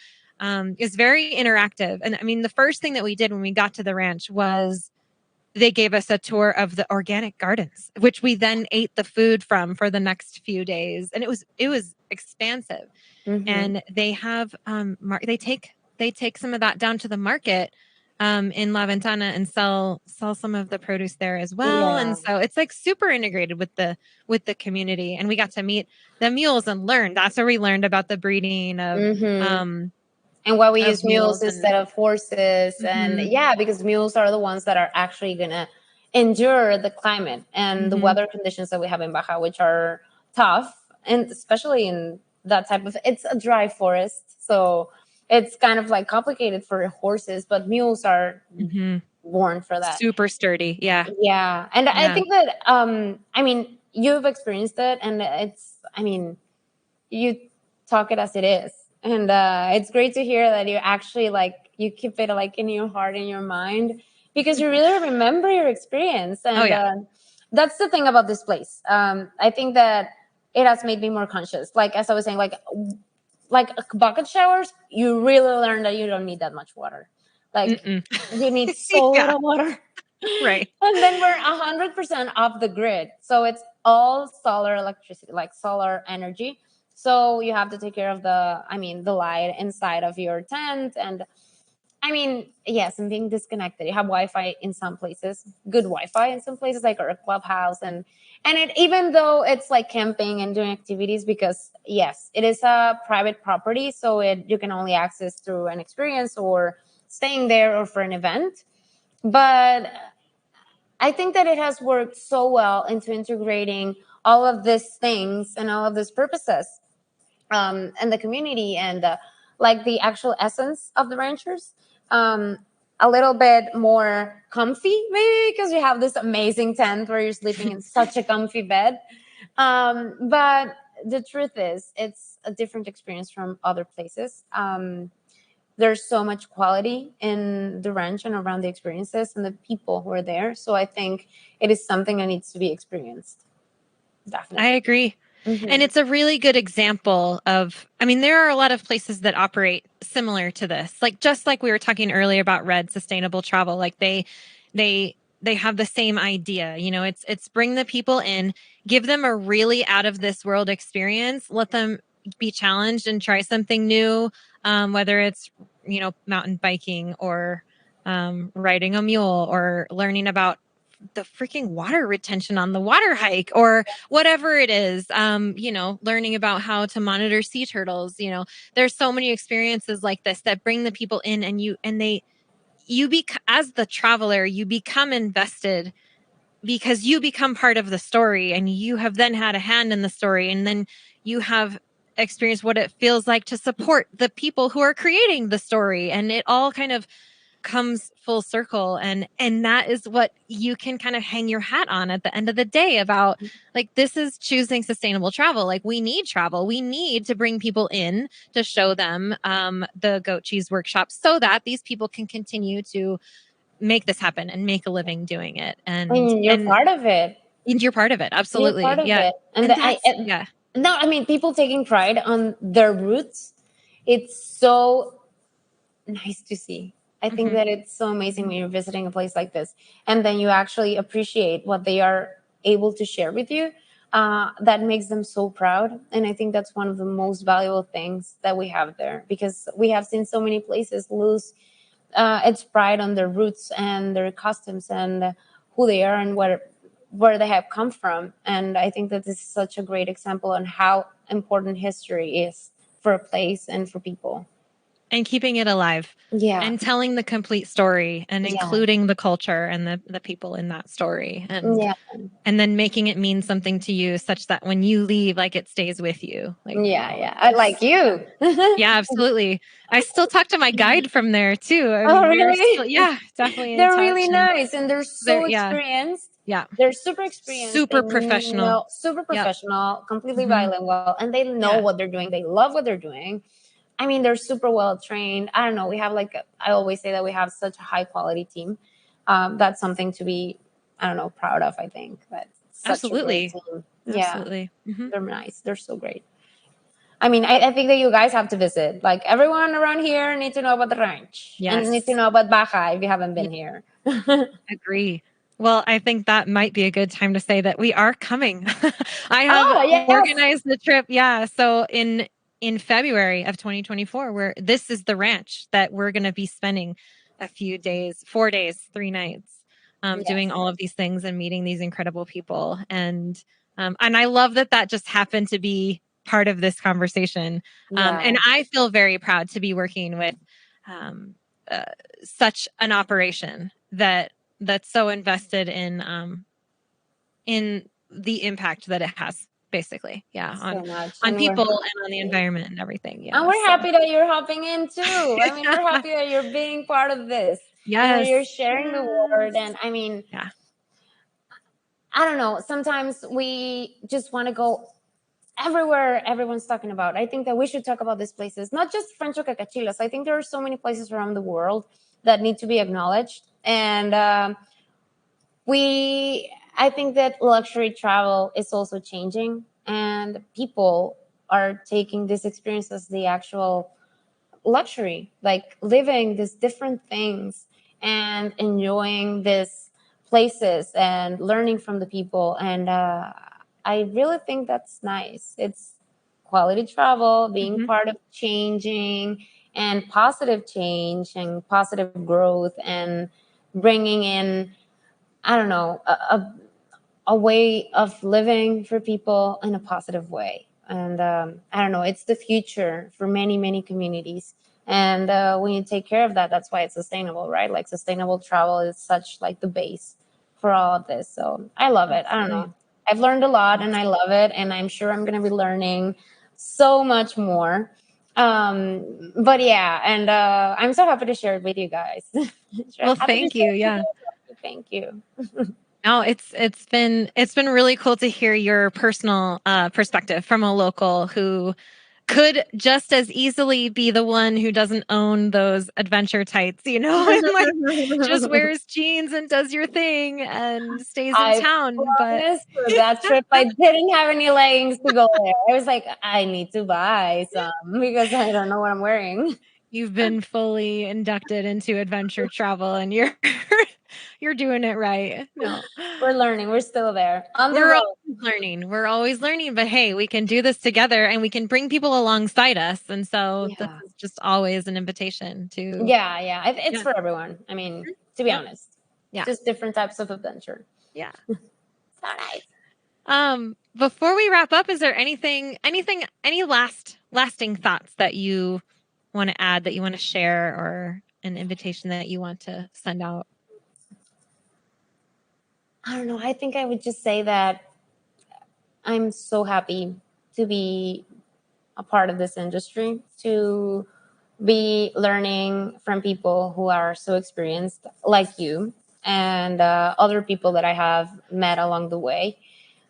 is very interactive. And the first thing that we did when we got to the ranch was they gave us a tour of the organic gardens, which we then ate the food from for the next few days. And it was expansive. And they have they take some of that down to the market in La Ventana, and sell some of the produce there as well. Yeah. And so it's like super integrated with the community. And we got to meet the mules and learn. That's where we learned about the breeding of And why we of use mules mules. instead of horses. And yeah, because mules are the ones that are actually going to endure the climate and the weather conditions that we have in Baja, which are tough. And especially in that type of, it's a dry forest. So it's kind of like complicated for horses, but mules are born for that. Super sturdy. Yeah. Yeah. And I Yeah. think that, I mean, you've experienced it, and it's, I mean, you talk it as it is. And it's great to hear that you actually like, you keep it like in your heart, in your mind, because you really remember your experience. And Oh, yeah. That's the thing about this place. I think that it has made me more conscious. Like, as I was saying, like bucket showers, you really learn that you don't need that much water. Like, you need so Yeah. little water. Right. And then we're 100% off the grid. So it's all solar electricity, like solar energy. So you have to take care of the light inside of your tent. And I mean, yes, and being disconnected. You have Wi-Fi in some places, good Wi-Fi in some places, like our clubhouse, and it, even though it's like camping and doing activities, because yes, it is a private property, so you can only access through an experience or staying there or for an event. But I think that it has worked so well into integrating all of these things and all of these purposes, and the community, and like the actual essence of the ranchers. Um, a little bit more comfy, maybe, because you have this amazing tent where you're sleeping in such a comfy bed. But the truth is, it's a different experience from other places. There's so much quality in the ranch and around the experiences and the people who are there. So I think it is something that needs to be experienced. Definitely. I agree. And it's a really good example of, I mean, there are a lot of places that operate similar to this. Like, just like we were talking earlier about Red Sustainable Travel, like they have the same idea. You know, it's bring the people in, give them a really out of this world experience, let them be challenged and try something new, whether it's, you know, mountain biking or riding a mule or learning about the freaking water retention on the water hike or whatever it is, you know, learning about how to monitor sea turtles. You know, there's so many experiences like this that bring the people in, and as the traveler, you become invested because you become part of the story, and you have then had a hand in the story, and then you have experienced what it feels like to support the people who are creating the story, and it all kind of comes full circle. And that is what you can kind of hang your hat on at the end of the day about, like, this is choosing sustainable travel. Like, we need travel, we need to bring people in to show them the goat cheese workshop so that these people can continue to make this happen and make a living doing it. And you're part of it. You're part of it. You're part Absolutely. of Yeah. it. And, Yeah. no, I mean, people taking pride on their roots. It's so nice to see. I think that it's so amazing when you're visiting a place like this, and then you actually appreciate what they are able to share with you. That makes them so proud. And I think that's one of the most valuable things that we have there, because we have seen so many places lose its pride on their roots and their customs and who they are and where they have come from. And I think that this is such a great example on how important history is for a place and for people. And keeping it alive. Yeah. And telling the complete story and Yeah. including the culture and the people in that story. Yeah. And then making it mean something to you such that when you leave, like, it stays with you. Like, Yeah. I like you. yeah, absolutely. I still talk to my guide from there too. I Oh, mean, really? yeah, definitely in They're touch. really And nice, and they're so experienced. yeah. They're super experienced. Super They professional. super Yep. professional, completely bilingual, and they know what they're doing. They love what they're doing. I mean, they're super well trained. I don't know. We have I always say that we have such a high quality team. That's something to be, I don't know, proud of. I think that's such a great team. Yeah, Absolutely. they're nice. They're so great. I mean, I think that you guys have to visit. Like, everyone around here need to know about the ranch and need to know about Baja if you haven't been here. Agree. Well, I think that might be a good time to say that we are coming. I have organized the trip. Yeah. So in February of 2024, this is the ranch that we're going to be spending a few days, 4 days, 3 nights, doing all of these things and meeting these incredible people. And I love that just happened to be part of this conversation. And I feel very proud to be working with such an operation that's so invested in the impact that it has, basically. Yeah. On people and on the environment and everything. Yeah. And we're happy that you're hopping in too. I mean, we're happy that you're being part of this. Yes. you're sharing the word. Yes. And I mean, Yeah. I don't know, sometimes we just want to go everywhere everyone's talking about. I think that we should talk about these places, not just Rancho Cacachilas. I think there are so many places around the world that need to be acknowledged. And I think that luxury travel is also changing, and people are taking this experience as the actual luxury, like living these different things and enjoying these places and learning from the people. And I really think that's nice. It's quality travel, being part of changing and positive change and positive growth, and bringing in, I don't know, a way of living for people in a positive way. And I don't know, it's the future for many, many communities. And when you take care of that, that's why it's sustainable, right? Like sustainable travel is such like the base for all of this. So I love it. I don't know. I've learned a lot and I love it. And I'm sure I'm going to be learning so much more. But yeah, and I'm so happy to share it with you guys. Well, Happy to thank you. share it Yeah. with you. Thank you. No, it's been really cool to hear your personal perspective from a local who could just as easily be the one who doesn't own those adventure tights, and like just wears jeans and does your thing and stays in I town. But promise for that trip, I didn't have any leggings to go there. I was like, I need to buy some because I don't know what I'm wearing. you've been fully inducted into adventure travel and you're you're doing it right. No. We're learning. We're still there on the We're road. always learning. We're always learning, but hey, we can do this together and we can bring people alongside us. And so this Yeah. is just always an invitation to Yeah. Yeah. It's yeah. for everyone. I mean, to be Yep. honest, Yeah. just different types of adventure. Yeah. So nice. Before we wrap up, is there any lasting thoughts that you want to add, that you want to share, or an invitation that you want to send out? I don't know. I think I would just say that I'm so happy to be a part of this industry, to be learning from people who are so experienced like you, and other people that I have met along the way.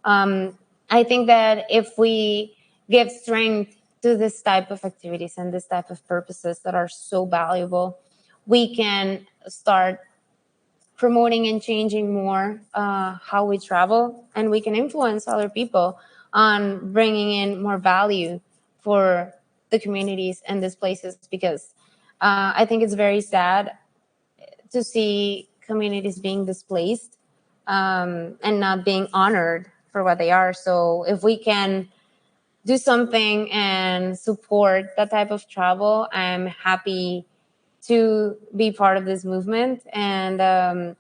I think that if we give strength to this type of activities and this type of purposes that are so valuable, we can start promoting and changing more how we travel, and we can influence other people on bringing in more value for the communities and these places. Because I think it's very sad to see communities being displaced and not being honored for what they are. So if we can do something and support that type of travel, I'm happy to be part of this movement. And I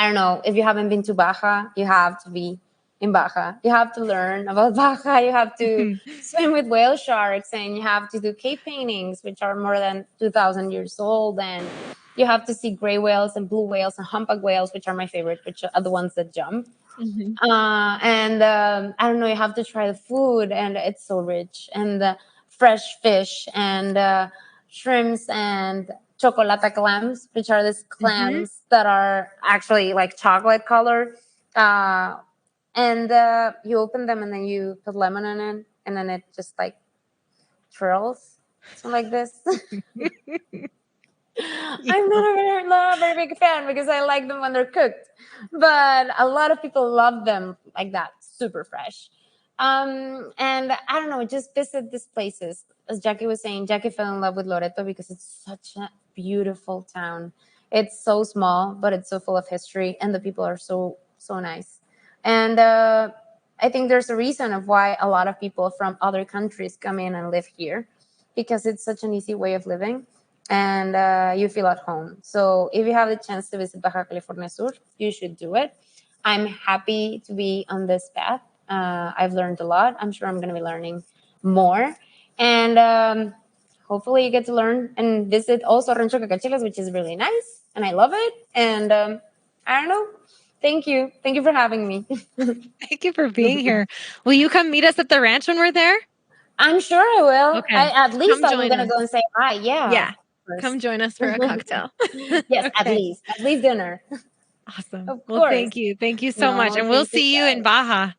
don't know, if you haven't been to Baja, you have to be in Baja. You have to learn about Baja. You have to swim with whale sharks, and you have to do cave paintings, which are more than 2,000 years old. And you have to see gray whales and blue whales and humpback whales, which are my favorite, which are the ones that jump. And I don't know, you have to try the food, and it's so rich, and the fresh fish, and shrimps, and chocolate clams, which are these clams that are actually like chocolate color. And you open them, and then you put lemon in it, and then it just like twirls, so like this. I'm not a very big fan because I like them when they're cooked, but a lot of people love them like that, super fresh. And I don't know, just visit these places. As Jackie was saying, Jackie fell in love with Loreto because it's such a beautiful town. It's so small, but it's so full of history, and the people are so nice. And I think there's a reason of why a lot of people from other countries come in and live here, because it's such an easy way of living, and you feel at home. So if you have the chance to visit Baja California Sur, you should do it. I'm happy to be on this path. I've learned a lot. I'm sure I'm going to be learning more. And hopefully you get to learn and visit also Rancho Cacachilas, which is really nice. And I love it. And I don't know. Thank you. Thank you for having me. Thank you for being here. Will you come meet us at the ranch when we're there? I'm sure I will. Okay. At least Come I'm join going to us. go and say hi. Yeah. Yeah. course. come join us for a cocktail. Yes, Okay. at least dinner. Awesome. Of Well, course. thank you. Thank you so No, much. And we'll thank you, see you in guys. Baja.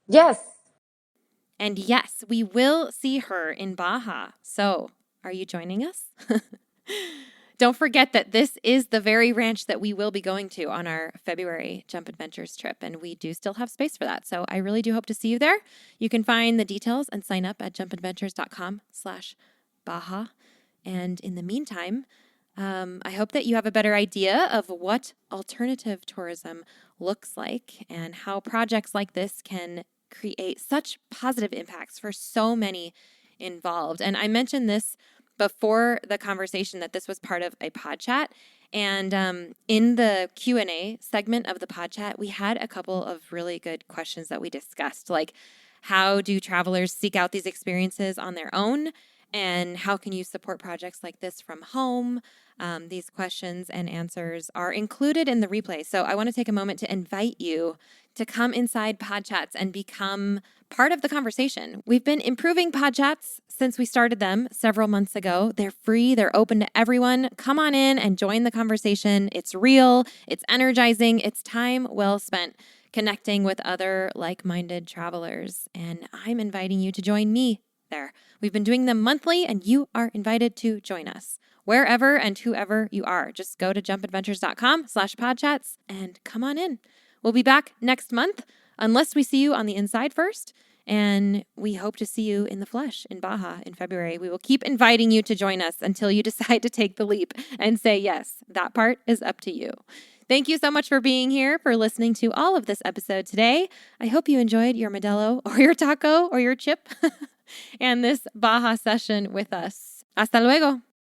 Yes. And yes, we will see her in Baja. So, are you joining us? Don't forget that this is the very ranch that we will be going to on our February Jump Adventures trip, and we do still have space for that. So I really do hope to see you there. You can find the details and sign up at jumpadventures.com/Baja. And in the meantime, I hope that you have a better idea of what alternative tourism looks like and how projects like this can create such positive impacts for so many involved. And I mentioned this before the conversation that this was part of a pod chat. And in the Q&A segment of the pod chat, we had a couple of really good questions that we discussed, like how do travelers seek out these experiences on their own? And how can you support projects like this from home? These questions and answers are included in the replay. So I want to take a moment to invite you to come inside pod chats and become part of the conversation. We've been improving pod chats since we started them several months ago. They're free, they're open to everyone. Come on in and join the conversation. It's real, it's energizing, it's time well spent connecting with other like-minded travelers. And I'm inviting you to join me there. We've been doing them monthly, and you are invited to join us wherever and whoever you are. Just go to jumpadventures.com/podchats and come on in. We'll be back next month, unless we see you on the inside first. And we hope to see you in the flesh in Baja in February. We will keep inviting you to join us until you decide to take the leap and say yes. That part is up to you. Thank you so much for being here, for listening to all of this episode today. I hope you enjoyed your Modelo or your taco or your chip and this Baja session with us. Hasta luego.